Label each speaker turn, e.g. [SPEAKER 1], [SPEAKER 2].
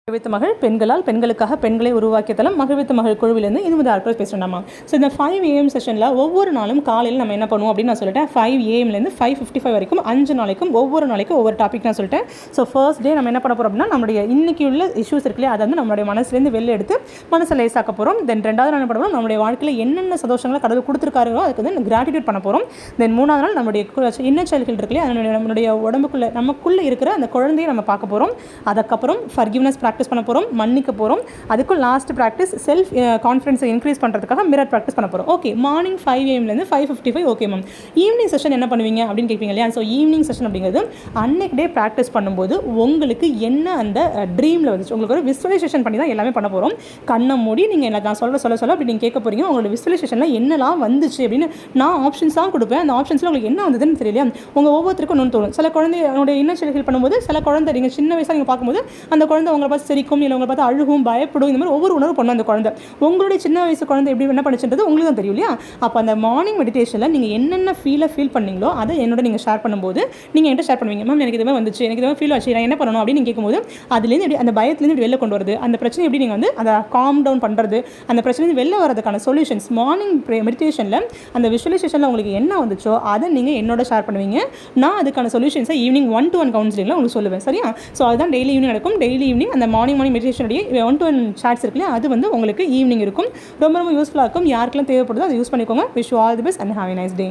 [SPEAKER 1] மகிழ்வித்த மகள் பெண்களால் பெண்களுக்காக பெண்களை உருவாக்கிய தளம் மகிழ்வித்த மகள் குழுவிலேருந்து இது ஆட்கள் பேசுகிறோம்மா. ஸோ இந்த 5 AM செஷனில் ஒவ்வொரு நாளும் காலையில் நம்ம என்ன பண்ணுவோம் அப்படின்னு நான் சொல்லிட்டேன். 5 AMலேருந்து 5:55 வரைக்கும் 5 நாளைக்கும் ஒவ்வொரு நாளைக்கும் ஒவ்வொரு டாபிக் நான் சொல்லிட்டேன். ஸோ ஃபர்ஸ்ட் டே நம்ம என்ன பண்ண போகிறோம் அப்படின்னா நம்மளுடைய இன்னைக்கு உள்ள இஷ்யூஸ் இருக்குல்லையே அதை வந்து நம்மளுடைய மனசுலேருந்து வெளில எடுத்து மனசை லேசாக்க போகிறோம். தென் ரெண்டாவது நாள் என்ன பண்ணுவோம், நம்மளுடைய வாழ்க்கையில் என்னென்ன சந்தோஷங்களை கடவுள் கொடுத்துருக்காரோ அதுக்கு வந்து கிராட்டிடியூட் பண்ண போகிறோம். தென் மூணாவது நாள் நம்மளுடைய இன்னர் சைல்டுகள் இருக்குல்லையே அதனுடைய நம்மளுடைய உடம்புக்குள்ளே நமக்குள்ளே இருக்கிற அந்த குழந்தையை நம்ம பார்க்க போகிறோம். அதுக்கப்புறம் ஃபர்கிவ்னஸ் ப்ராக்டிஸ் பண்ண போகிறோம், மன்னிக்க போகிறோம். அதுக்கும் லாஸ்ட் ப்ராக்டிஸ் செல்ஃப் கான்ஃபிடன்ஸை இன்க்ரீஸ் பண்ணுறதுக்காக மிரர் ப்ராக்டிஸ் பண்ண போகிறோம். Okay, morning 5 AMலேருந்து 5:55 okay ma'am. Evening session என்ன பண்ணுவீங்க அப்படின்னு கேட்பீங்க இல்லையா? ஸோ ஈவினிங் செஷன் அப்படிங்கிறது அன்னைக்கு டே ப்ராக்டிஸ் பண்ணும்போது உங்களுக்கு என்ன அந்த ட்ரீமில் வந்துச்சு, உங்களுக்கு ஒரு விசுவலைசேஷன் பண்ணி தான் எல்லாமே பண்ண போகிறோம். கண்ணை மூடி நீங்கள் என்ன நான் சொல்ல அப்படி நீங்கள் கேட்க போகிறீங்க. உங்களோட விசுவலைசேஷனில் என்னெல்லாம் வந்துச்சு அப்படின்னு நான் ஆப்ஷன்ஸ் தான் கொடுப்பேன். அந்த ஆப்ஷன்ஸில் உங்களுக்கு என்ன வந்ததுன்னு தெரியலையா? உங்கள் ஒவ்வொருத்தருக்கும் ஒன்று தோணும். சில குழந்தையோட இன்னர் சைல்டு பண்ணும்போது சில குழந்தை நீங்கள் சின்ன வயசாக நீங்கள் பார்க்கும்போது அந்த குழந்தை உங்களை பார்த்து சிரிக்கும், இல்லை உங்களை பார்த்து அழுகும், பயப்படும். இந்த மாதிரி ஒவ்வொரு உணர்வு பண்ணும் அந்த குழந்தை. உங்களுடைய சின்ன வயசு குழந்தை எப்படி என்ன பண்ணிச்சுன்றது உங்களுக்கு தான் தெரியும் இல்லையா? அப்போ அந்த மார்னிங் மெடிடேஷனில் நீங்கள் என்னென்ன ஃபீல் பண்ணீங்களோ அதை என்னோட நீங்கள் ஷேர் பண்ணும்போது நீங்கள் என்கிட்ட ஷேர் பண்ணுவீங்க. மேம் எனக்கு இதுவே வந்துச்சு, எனக்கு இதுவே ஃபீல் ஆச்சு, நான் என்ன பண்ணணும் அப்படின்னு நீங்கள் கேட்கும்போது அதுலேருந்து எப்படி அந்த பயத்துலேருந்து வெளில கொண்டு வருது, அந்த பிரச்சனை எப்படி நீங்கள் வந்து அதை காம் டவுன் பண்ணுறது, அந்த பிரச்சனைலேருந்து வெளில வரதுக்கான சொல்யூஷன்ஸ் மார்னிங் மெடிடேஷனில் அந்த விஷுவலைசேஷனில் உங்களுக்கு என்ன வந்துச்சோ அதை நீங்கள் என்னோட ஷேர் பண்ணுவீங்க. நான் அதுக்கான சொல்யூஷன்ஸை ஈவினிங் 1-to-1 கவுன்சிலிங்கில் உங்களுக்கு சொல்லுவேன். சரியா? ஸோ அதுதான் டெய்லி ஈவினிங் நடக்கும். டெய்லி ஈவினிங் அந்த மார்னிங் மெடிடேஷனுடைய 1-to-1 சாட்ஸ் இருக்குல்லையா, அது வந்து உங்களுக்கு ஈவினிங் இருக்கும். ரொம்ப யூஸ்ஃபுல்லாக இருக்கும். யாருக்கெல்லாம் தேவைப்படுதோ அதை யூஸ் பண்ணிக்கோங்க. Wish you all the best and have a nice day.